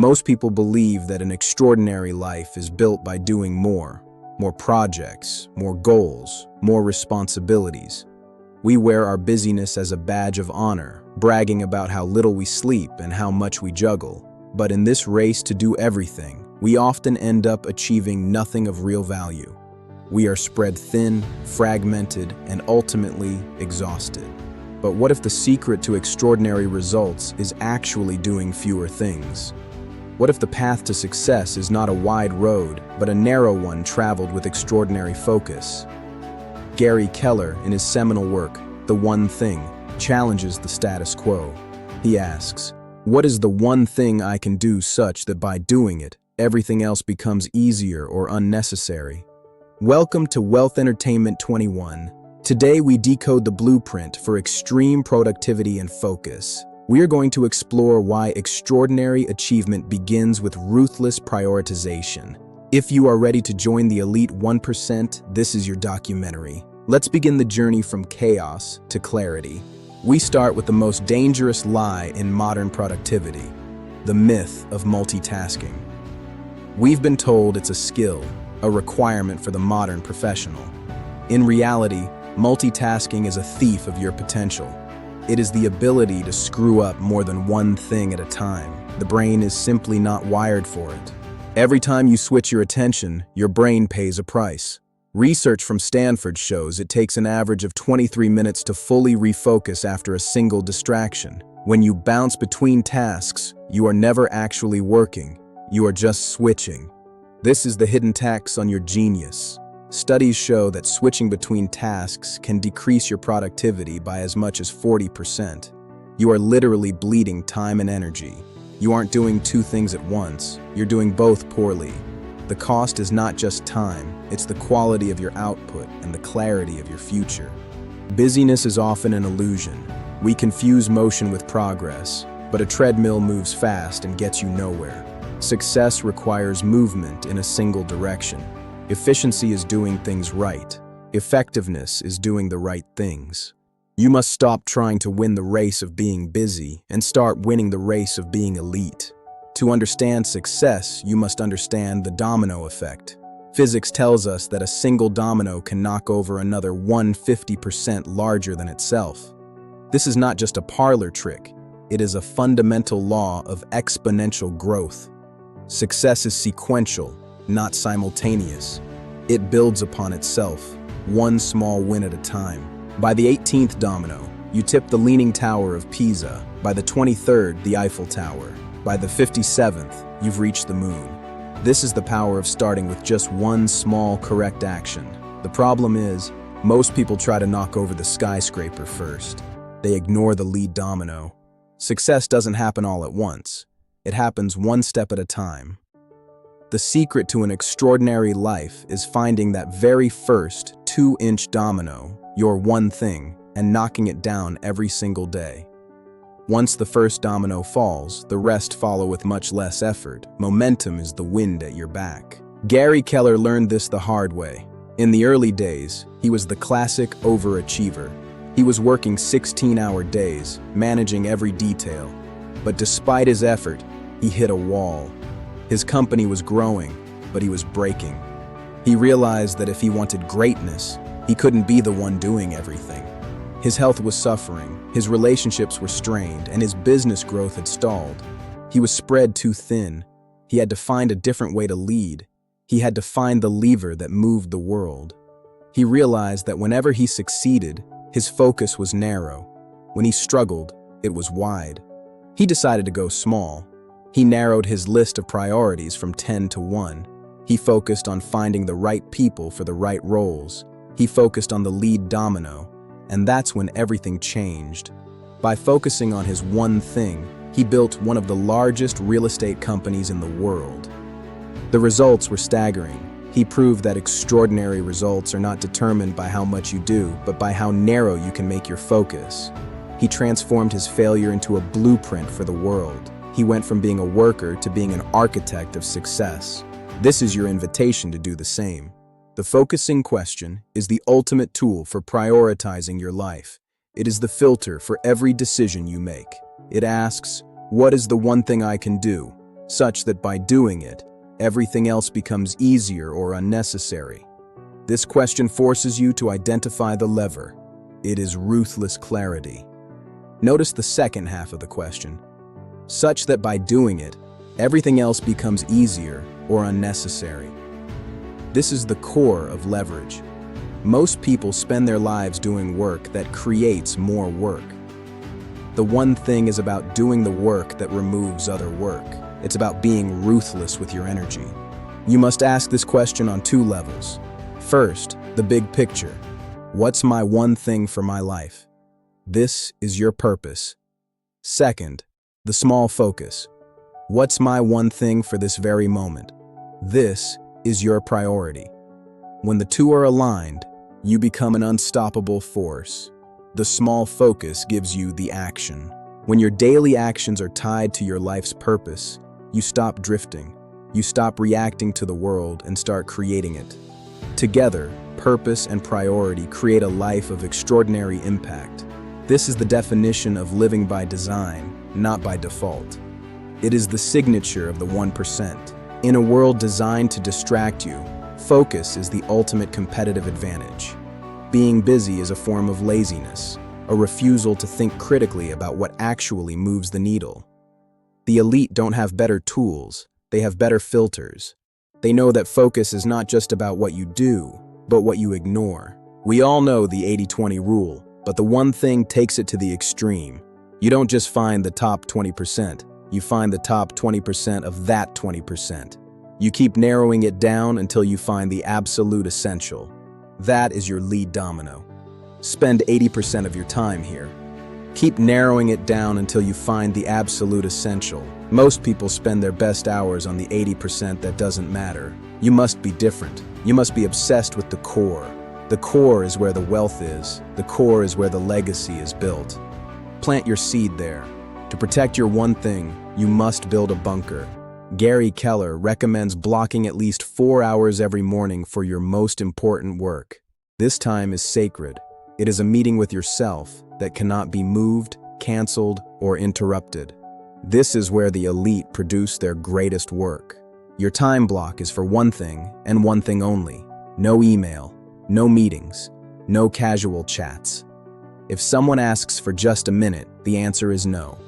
Most people believe that an extraordinary life is built by doing more projects, more goals, more responsibilities. We wear our busyness as a badge of honor, bragging about how little we sleep and how much we juggle. But in this race to do everything, we often end up achieving nothing of real value. We are spread thin, fragmented, and ultimately exhausted. But what if the secret to extraordinary results is actually doing fewer things? What if the path to success is not a wide road, but a narrow one traveled with extraordinary focus? Gary Keller, in his seminal work, The One Thing, challenges the status quo. He asks, what is the one thing I can do such that by doing it, everything else becomes easier or unnecessary? Welcome to Wealth Entertainment 21. Today we decode the blueprint for extreme productivity and focus. We are going to explore why extraordinary achievement begins with ruthless prioritization. If you are ready to join the elite 1%, this is your documentary. Let's begin the journey from chaos to clarity. We start with the most dangerous lie in modern productivity, the myth of multitasking. We've been told it's a skill, a requirement for the modern professional. In reality, multitasking is a thief of your potential. It is the ability to screw up more than one thing at a time. The brain is simply not wired for it. Every time you switch your attention, your brain pays a price. Research from Stanford shows it takes an average of 23 minutes to fully refocus after a single distraction. When you bounce between tasks, you are never actually working. You are just switching. This is the hidden tax on your genius. Studies show that switching between tasks can decrease your productivity by as much as 40%. You are literally bleeding time and energy. You aren't doing two things at once. You're doing both poorly. The cost is not just time, it's the quality of your output and the clarity of your future. Busyness is often an illusion. We confuse motion with progress, but a treadmill moves fast and gets you nowhere. Success requires movement in a single direction. Efficiency is doing things right. Effectiveness is doing the right things. You must stop trying to win the race of being busy and start winning the race of being elite. To understand success, you must understand the domino effect. Physics tells us that a single domino can knock over another 150% larger than itself. This is not just a parlor trick. It is a fundamental law of exponential growth. Success is sequential, not simultaneous. It builds upon itself, one small win at a time. By the 18th domino, you tip the Leaning Tower of Pisa. By the 23rd, the Eiffel Tower. By the 57th, you've reached the moon. This is the power of starting with just one small correct action. The problem is, most people try to knock over the skyscraper first. They ignore the lead domino. Success doesn't happen all at once. It happens one step at a time. The secret to an extraordinary life is finding that very first 2-inch domino, your one thing, and knocking it down every single day. Once the first domino falls, the rest follow with much less effort. Momentum is the wind at your back. Gary Keller learned this the hard way. In the early days, he was the classic overachiever. He was working 16-hour days, managing every detail. But despite his effort, he hit a wall. His company was growing, but he was breaking. He realized that if he wanted greatness, he couldn't be the one doing everything. His health was suffering, his relationships were strained, and his business growth had stalled. He was spread too thin. He had to find a different way to lead. He had to find the lever that moved the world. He realized that whenever he succeeded, his focus was narrow. When he struggled, it was wide. He decided to go small. He narrowed his list of priorities from 10 to 1. He focused on finding the right people for the right roles. He focused on the lead domino, and that's when everything changed. By focusing on his one thing, he built one of the largest real estate companies in the world. The results were staggering. He proved that extraordinary results are not determined by how much you do, but by how narrow you can make your focus. He transformed his failure into a blueprint for the world. He went from being a worker to being an architect of success. This is your invitation to do the same. The focusing question is the ultimate tool for prioritizing your life. It is the filter for every decision you make. It asks, what is the one thing I can do, such that by doing it, everything else becomes easier or unnecessary. This question forces you to identify the lever. It is ruthless clarity. Notice the second half of the question. Such that by doing it, everything else becomes easier or unnecessary. This is the core of leverage. Most people spend their lives doing work that creates more work. The one thing is about doing the work that removes other work. It's about being ruthless with your energy. You must ask this question on two levels. First, the big picture. What's my one thing for my life? This is your purpose. Second, the small focus. What's my one thing for this very moment? This is your priority. When the two are aligned, you become an unstoppable force. The small focus gives you the action. When your daily actions are tied to your life's purpose, you stop drifting. You stop reacting to the world and start creating it. Together, purpose and priority create a life of extraordinary impact. This is the definition of living by design, not by default. It is the signature of the 1%. In a world designed to distract you, focus is the ultimate competitive advantage. Being busy is a form of laziness, a refusal to think critically about what actually moves the needle. The elite don't have better tools, they have better filters. They know that focus is not just about what you do, but what you ignore. We all know the 80-20 rule, but the one thing takes it to the extreme. You don't just find the top 20%, you find the top 20% of that 20%. You keep narrowing it down until you find the absolute essential. That is your lead domino. Spend 80% of your time here. Keep narrowing it down until you find the absolute essential. Most people spend their best hours on the 80% that doesn't matter. You must be different. You must be obsessed with the core. The core is where the wealth is. The core is where the legacy is built. Plant your seed there. To protect your one thing, you must build a bunker. Gary Keller recommends blocking at least 4 hours every morning for your most important work. This time is sacred. It is a meeting with yourself that cannot be moved, canceled, or interrupted. This is where the elite produce their greatest work. Your time block is for one thing and one thing only. No email, no meetings, no casual chats. If someone asks for just a minute, the answer is no.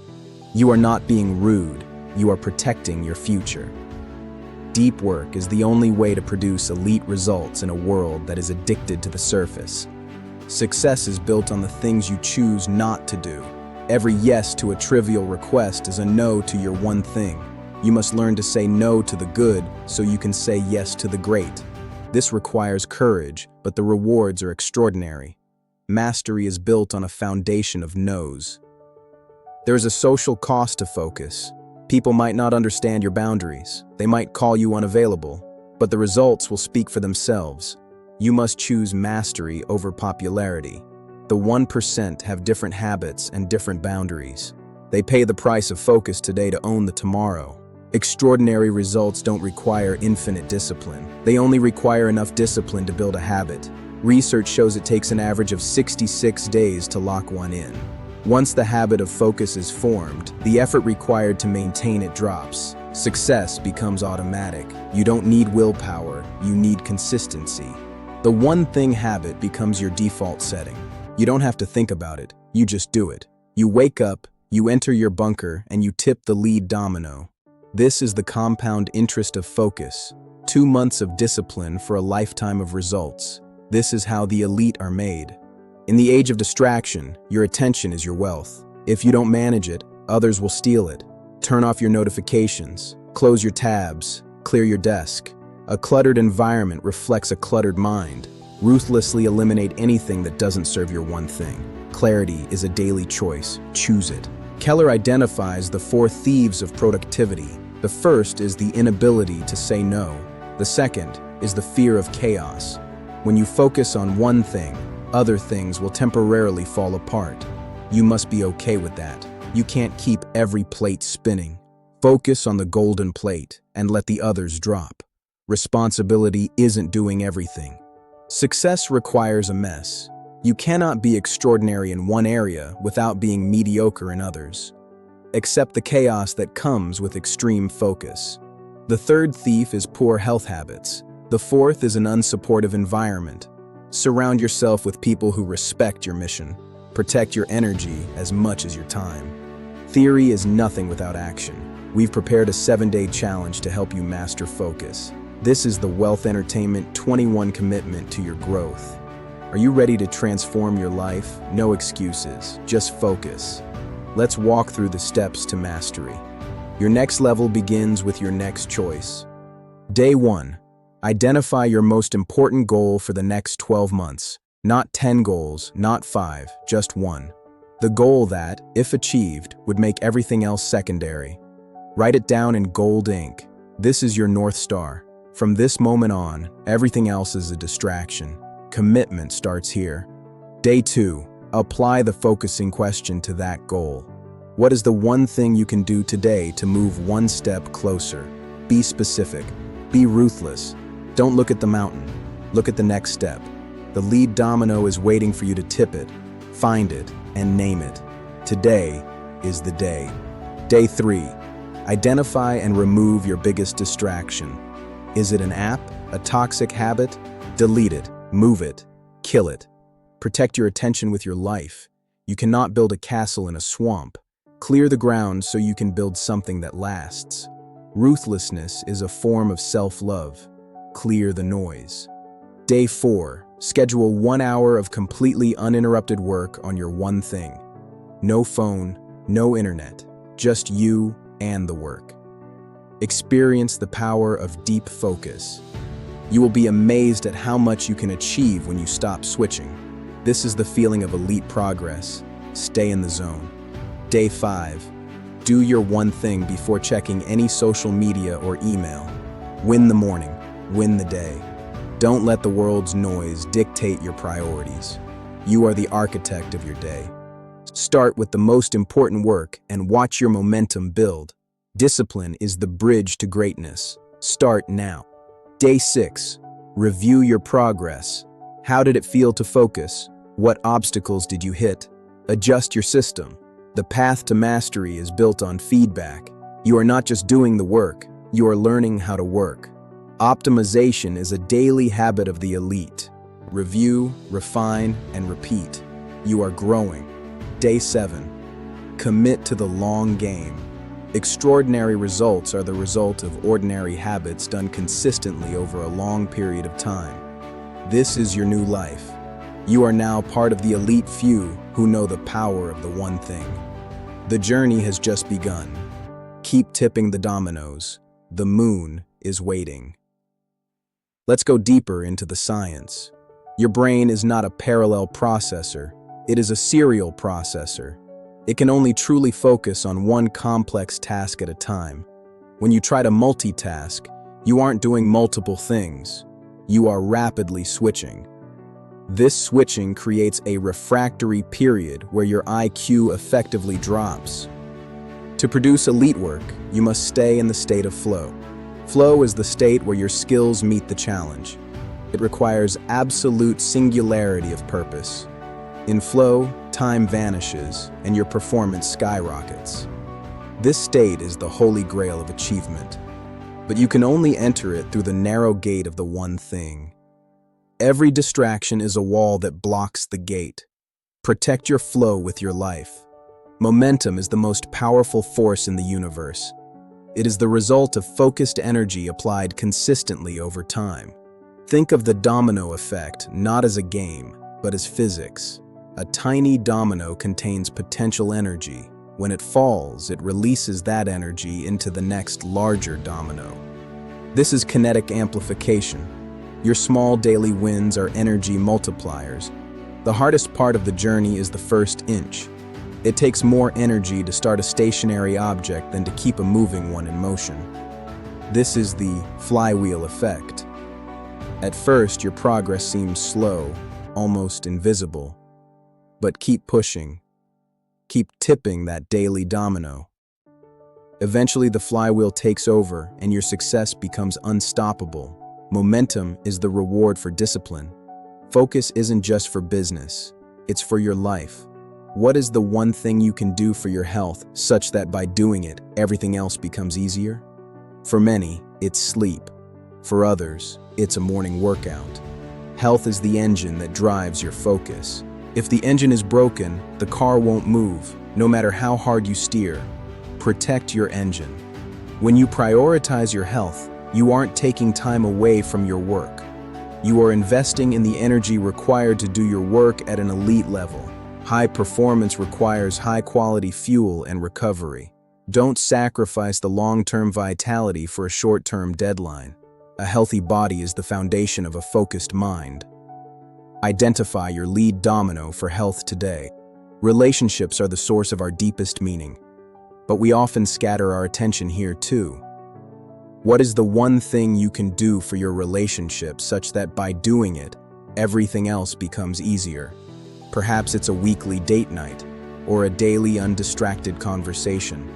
You are not being rude, you are protecting your future. Deep work is the only way to produce elite results in a world that is addicted to the surface. Success is built on the things you choose not to do. Every yes to a trivial request is a no to your one thing. You must learn to say no to the good so you can say yes to the great. This requires courage, but the rewards are extraordinary. Mastery is built on a foundation of no's. There is a social cost to focus. People might not understand your boundaries. They might call you unavailable, but the results will speak for themselves. You must choose mastery over popularity. The 1% have different habits and different boundaries. They pay the price of focus today to own the tomorrow. Extraordinary results don't require infinite discipline. They only require enough discipline to build a habit. Research shows it takes an average of 66 days to lock one in. Once the habit of focus is formed, the effort required to maintain it drops. Success becomes automatic. You don't need willpower, you need consistency. The one thing habit becomes your default setting. You don't have to think about it, you just do it. You wake up, you enter your bunker, and you tip the lead domino. This is the compound interest of focus. 2 months of discipline for a lifetime of results. This is how the elite are made. In the age of distraction, your attention is your wealth. If you don't manage it, others will steal it. Turn off your notifications, close your tabs, clear your desk. A cluttered environment reflects a cluttered mind. Ruthlessly eliminate anything that doesn't serve your one thing. Clarity is a daily choice. Choose it. Keller identifies the 4 thieves of productivity. The first is the inability to say no. The second is the fear of chaos. When you focus on one thing, other things will temporarily fall apart. You must be okay with that. You can't keep every plate spinning. Focus on the golden plate and let the others drop. Responsibility isn't doing everything. Success requires a mess. You cannot be extraordinary in one area without being mediocre in others. Accept the chaos that comes with extreme focus. The third thief is poor health habits. The fourth is an unsupportive environment. Surround yourself with people who respect your mission. Protect your energy as much as your time. Theory is nothing without action. We've prepared a 7-day challenge to help you master focus. This is the Wealth Entertainment 21 commitment to your growth. Are you ready to transform your life? No excuses, just focus. Let's walk through the steps to mastery. Your next level begins with your next choice. Day 1. Identify your most important goal for the next 12 months. Not 10 goals, not 5, just 1. The goal that, if achieved, would make everything else secondary. Write it down in gold ink. This is your North Star. From this moment on, everything else is a distraction. Commitment starts here. Day 2. Apply the focusing question to that goal. What is the one thing you can do today to move one step closer? Be specific. Be ruthless. Don't look at the mountain. Look at the next step. The lead domino is waiting for you to tip it. Find it and name it. Today is the day. Day 3. Identify and remove your biggest distraction. Is it an app? A toxic habit? Delete it. Move it. Kill it. Protect your attention with your life. You cannot build a castle in a swamp. Clear the ground so you can build something that lasts. Ruthlessness is a form of self-love. Clear the noise. Day 4. Schedule 1 hour of completely uninterrupted work on your one thing. No phone, no internet, just you and the work. Experience the power of deep focus. You will be amazed at how much you can achieve when you stop switching. This is the feeling of elite progress. Stay in the zone. Day 5. Do your one thing before checking any social media or email. Win the morning. Win the day. Don't let the world's noise dictate your priorities. You are the architect of your day. Start with the most important work and watch your momentum build. Discipline is the bridge to greatness. Start now. Day 6. Review your progress. How did it feel to focus? What obstacles did you hit? Adjust your system. The path to mastery is built on feedback. You are not just doing the work, you are learning how to work. Optimization is a daily habit of the elite. Review, refine, and repeat. You are growing. Day 7. Commit to the long game. Extraordinary results are the result of ordinary habits done consistently over a long period of time. This is your new life. You are now part of the elite few who know the power of the one thing. The journey has just begun. Keep tipping the dominoes. The moon is waiting. Let's go deeper into the science. Your brain is not a parallel processor. It is a serial processor. It can only truly focus on one complex task at a time. When you try to multitask, you aren't doing multiple things. You are rapidly switching. This switching creates a refractory period where your IQ effectively drops. To produce elite work, you must stay in the state of flow. Flow is the state where your skills meet the challenge. It requires absolute singularity of purpose. In flow, time vanishes and your performance skyrockets. This state is the holy grail of achievement, but you can only enter it through the narrow gate of the one thing. Every distraction is a wall that blocks the gate. Protect your flow with your life. Momentum is the most powerful force in the universe. It is the result of focused energy applied consistently over time. Think of the domino effect not as a game, but as physics. A tiny domino contains potential energy. When it falls, it releases that energy into the next larger domino. This is kinetic amplification. Your small daily wins are energy multipliers. The hardest part of the journey is the first inch. It takes more energy to start a stationary object than to keep a moving one in motion. This is the flywheel effect. At first, your progress seems slow, almost invisible. But keep pushing. Keep tipping that daily domino. Eventually, the flywheel takes over and your success becomes unstoppable. Momentum is the reward for discipline. Focus isn't just for business, it's for your life. What is the one thing you can do for your health such that by doing it, everything else becomes easier? For many, it's sleep. For others, it's a morning workout. Health is the engine that drives your focus. If the engine is broken, the car won't move, no matter how hard you steer. Protect your engine. When you prioritize your health, you aren't taking time away from your work. You are investing in the energy required to do your work at an elite level. High performance requires high-quality fuel and recovery. Don't sacrifice the long-term vitality for a short-term deadline. A healthy body is the foundation of a focused mind. Identify your lead domino for health today. Relationships are the source of our deepest meaning, but we often scatter our attention here too. What is the one thing you can do for your relationship such that by doing it, everything else becomes easier? Perhaps it's a weekly date night or a daily undistracted conversation.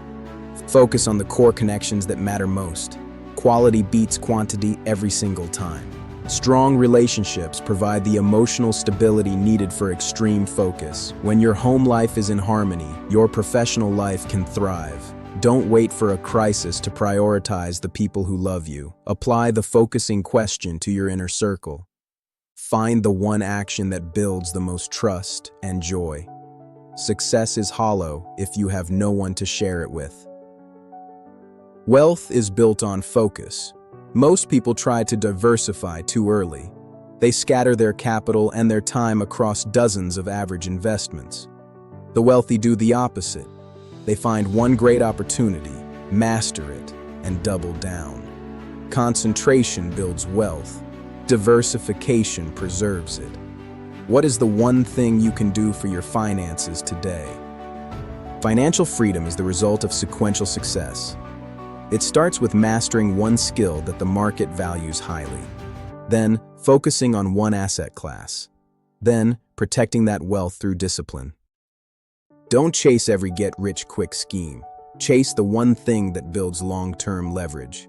Focus on the core connections that matter most. Quality beats quantity every single time. Strong relationships provide the emotional stability needed for extreme focus. When your home life is in harmony, your professional life can thrive. Don't wait for a crisis to prioritize the people who love you. Apply the focusing question to your inner circle. Find the one action that builds the most trust and joy. Success is hollow if you have no one to share it with. Wealth is built on focus. Most people try to diversify too early. They scatter their capital and their time across dozens of average investments. The wealthy do the opposite. They find one great opportunity, master it, and double down. Concentration builds wealth. Diversification preserves it. What is the one thing you can do for your finances today? Financial freedom is the result of sequential success. It starts with mastering one skill that the market values highly. Then, focusing on one asset class. Then, protecting that wealth through discipline. Don't chase every get-rich-quick scheme. Chase the one thing that builds long-term leverage.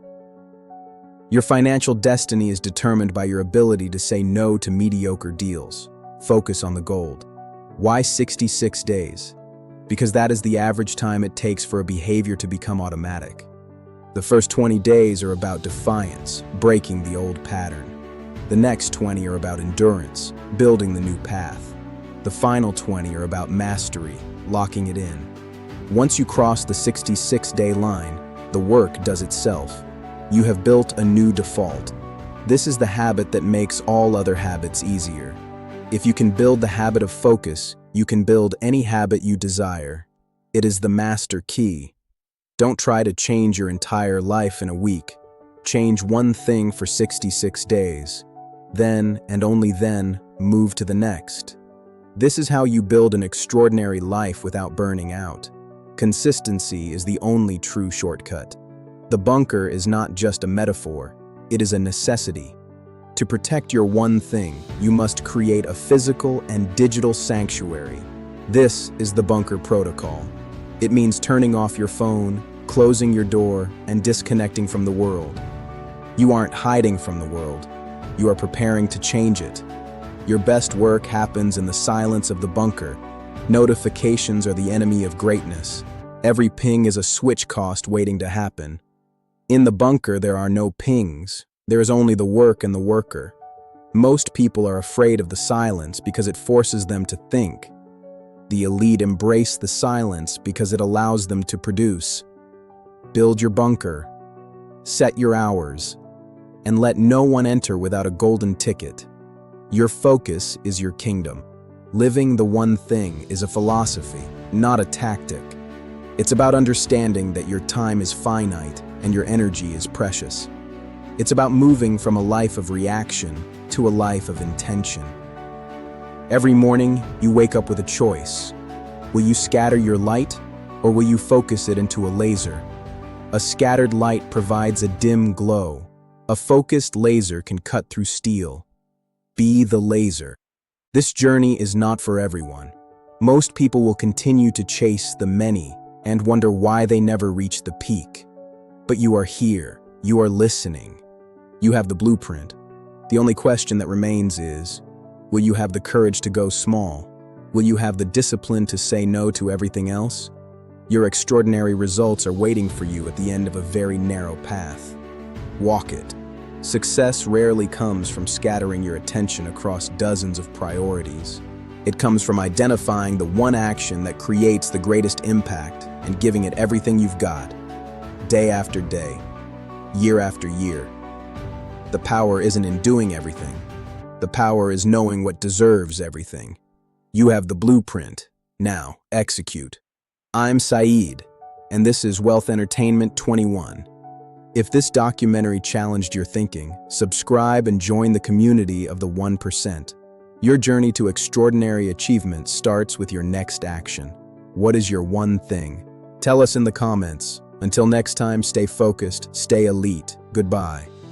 Your financial destiny is determined by your ability to say no to mediocre deals. Focus on the gold. Why 66 days? Because that is the average time it takes for a behavior to become automatic. The first 20 days are about defiance, breaking the old pattern. The next 20 are about endurance, building the new path. The final 20 are about mastery, locking it in. Once you cross the 66-day line, the work does itself. You have built a new default. This is the habit that makes all other habits easier. If you can build the habit of focus, you can build any habit you desire. It is the master key. Don't try to change your entire life in a week. Change one thing for 66 days. Then, and only then, move to the next. This is how you build an extraordinary life without burning out. Consistency is the only true shortcut. The bunker is not just a metaphor, it is a necessity. To protect your one thing, you must create a physical and digital sanctuary. This is the bunker protocol. It means turning off your phone, closing your door, and disconnecting from the world. You aren't hiding from the world. You are preparing to change it. Your best work happens in the silence of the bunker. Notifications are the enemy of greatness. Every ping is a switch cost waiting to happen. In the bunker, there are no pings. There is only the work and the worker. Most people are afraid of the silence because it forces them to think. The elite embrace the silence because it allows them to produce. Build your bunker. Set your hours. And let no one enter without a golden ticket. Your focus is your kingdom. Living the one thing is a philosophy, not a tactic. It's about understanding that your time is finite and your energy is precious. It's about moving from a life of reaction to a life of intention. Every morning, you wake up with a choice. Will you scatter your light, or will you focus it into a laser? A scattered light provides a dim glow. A focused laser can cut through steel. Be the laser. This journey is not for everyone. Most people will continue to chase the many and wonder why they never reach the peak. But you are here. You are listening. You have the blueprint. The only question that remains is, will you have the courage to go small? Will you have the discipline to say no to everything else? Your extraordinary results are waiting for you at the end of a very narrow path. Walk it. Success rarely comes from scattering your attention across dozens of priorities. It comes from identifying the one action that creates the greatest impact and giving it everything you've got, day after day, year after year. The power isn't in doing everything. The power is knowing what deserves everything. You have the blueprint. Now, execute. I'm Saeed, and this is Wealth Entertainment 21. If this documentary challenged your thinking, subscribe and join the community of the 1%. Your journey to extraordinary achievement starts with your next action. What is your one thing? Tell us in the comments. Until next time, stay focused, stay elite. Goodbye.